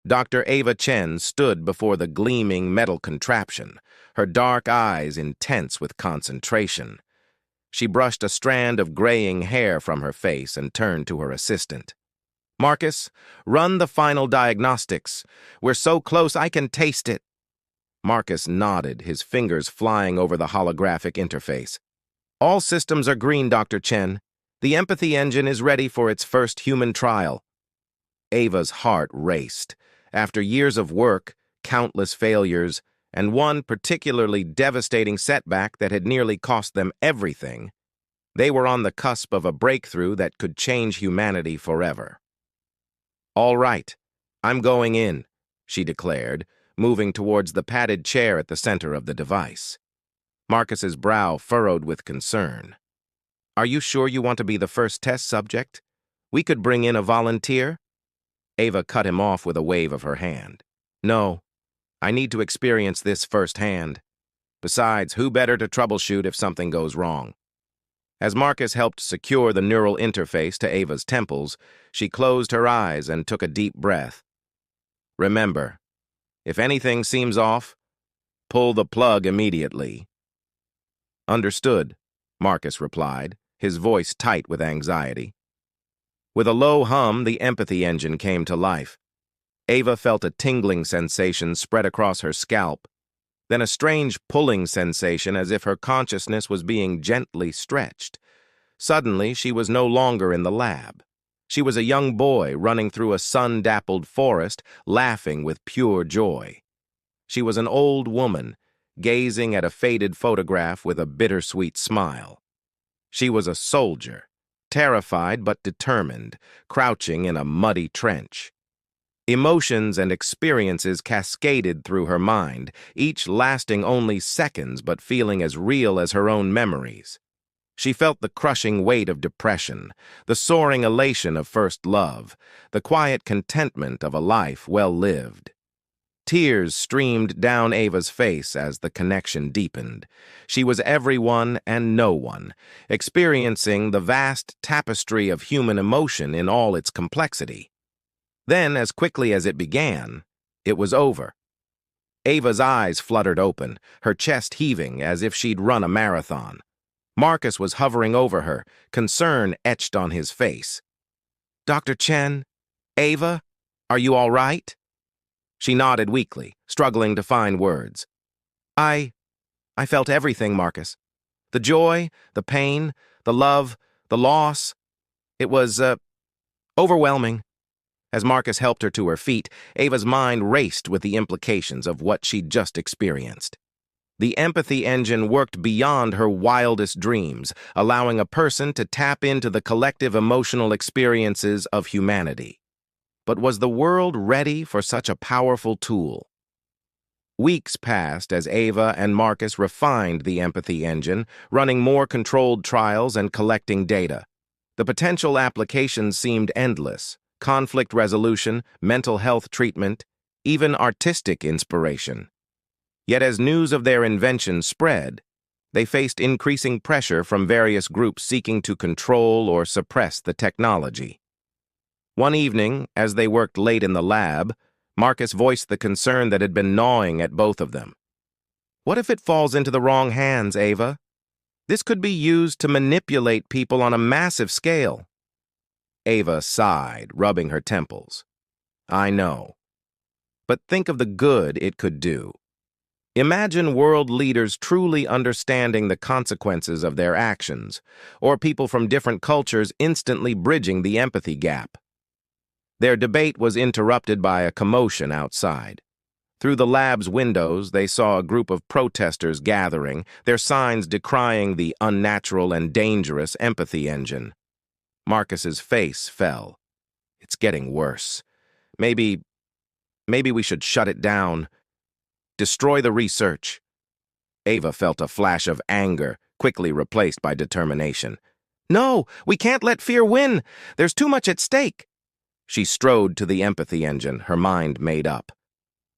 Dr. Ava Chen stood before the gleaming metal contraption, her dark eyes intense with concentration. She brushed a strand of graying hair from her face and turned to her assistant. "Marcus, run the final diagnostics. We're so close I can taste it." Marcus nodded, his fingers flying over the holographic interface. "All systems are green, Dr. Chen. The empathy engine is ready for its first human trial." Ava's heart raced. After years of work, countless failures, and one particularly devastating setback that had nearly cost them everything, they were on the cusp of a breakthrough that could change humanity forever. "All right, I'm going in," she declared, moving towards the padded chair at the center of the device. Marcus's brow furrowed with concern. "Are you sure you want to be the first test subject? We could bring in a volunteer." Ava cut him off with a wave of her hand. "No, I need to experience this firsthand. Besides, who better to troubleshoot if something goes wrong?" As Marcus helped secure the neural interface to Ava's temples, she closed her eyes and took a deep breath. "Remember, if anything seems off, pull the plug immediately." "Understood," Marcus replied, his voice tight with anxiety. With a low hum, the empathy engine came to life. Ava felt a tingling sensation spread across her scalp, then a strange pulling sensation as if her consciousness was being gently stretched. Suddenly, she was no longer in the lab. She was a young boy running through a sun-dappled forest, laughing with pure joy. She was an old woman, gazing at a faded photograph with a bittersweet smile. She was a soldier, terrified but determined, crouching in a muddy trench. Emotions and experiences cascaded through her mind, each lasting only seconds but feeling as real as her own memories. She felt the crushing weight of depression, the soaring elation of first love, the quiet contentment of a life well lived. Tears streamed down Ava's face as the connection deepened. She was everyone and no one, experiencing the vast tapestry of human emotion in all its complexity. Then, as quickly as it began, it was over. Ava's eyes fluttered open, her chest heaving as if she'd run a marathon. Marcus was hovering over her, concern etched on his face. "Dr. Chen? Ava? Are you all right?" She nodded weakly, struggling to find words. I felt everything, Marcus. The joy, the pain, the love, the loss. It was, overwhelming." As Marcus helped her to her feet, Ava's mind raced with the implications of what she'd just experienced. The empathy engine worked beyond her wildest dreams, allowing a person to tap into the collective emotional experiences of humanity. But was the world ready for such a powerful tool? Weeks passed as Ava and Marcus refined the empathy engine, running more controlled trials and collecting data. The potential applications seemed endless: conflict resolution, mental health treatment, even artistic inspiration. Yet as news of their invention spread, they faced increasing pressure from various groups seeking to control or suppress the technology. One evening, as they worked late in the lab, Marcus voiced the concern that had been gnawing at both of them. "What if it falls into the wrong hands, Ava? This could be used to manipulate people on a massive scale." Ava sighed, rubbing her temples. "I know. But think of the good it could do. Imagine world leaders truly understanding the consequences of their actions, or people from different cultures instantly bridging the empathy gap." Their debate was interrupted by a commotion outside. Through the lab's windows, they saw a group of protesters gathering, their signs decrying the unnatural and dangerous empathy engine. Marcus's face fell. "It's getting worse. Maybe we should shut it down. Destroy the research." Ava felt a flash of anger, quickly replaced by determination. "No, we can't let fear win. There's too much at stake." She strode to the empathy engine, her mind made up.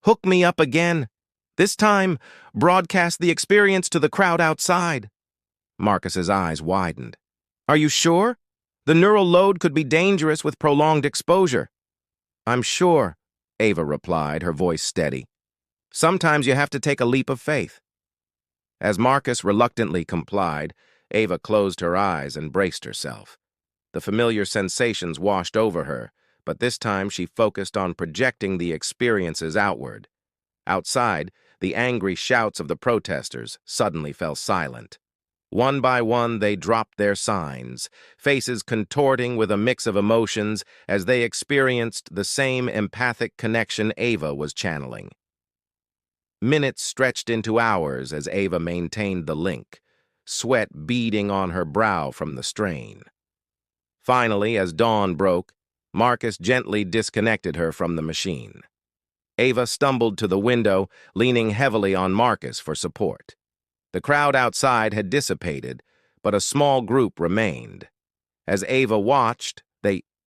"Hook me up again. This time, broadcast the experience to the crowd outside." Marcus's eyes widened. "Are you sure? The neural load could be dangerous with prolonged exposure." "I'm sure. Ava replied, her voice steady. Sometimes you have to take a leap of faith. As Marcus reluctantly complied, Ava closed her eyes and braced herself. The familiar sensations washed over her, but this time she focused on projecting the experiences outward. Outside, the angry shouts of the protesters suddenly fell silent. One by one, they dropped their signs, faces contorting with a mix of emotions as they experienced the same empathic connection Ava was channeling. Minutes stretched into hours as Ava maintained the link, sweat beading on her brow from the strain. Finally, as dawn broke, Marcus gently disconnected her from the machine. Ava stumbled to the window, leaning heavily on Marcus for support. The crowd outside had dissipated, but a small group remained. As Ava watched,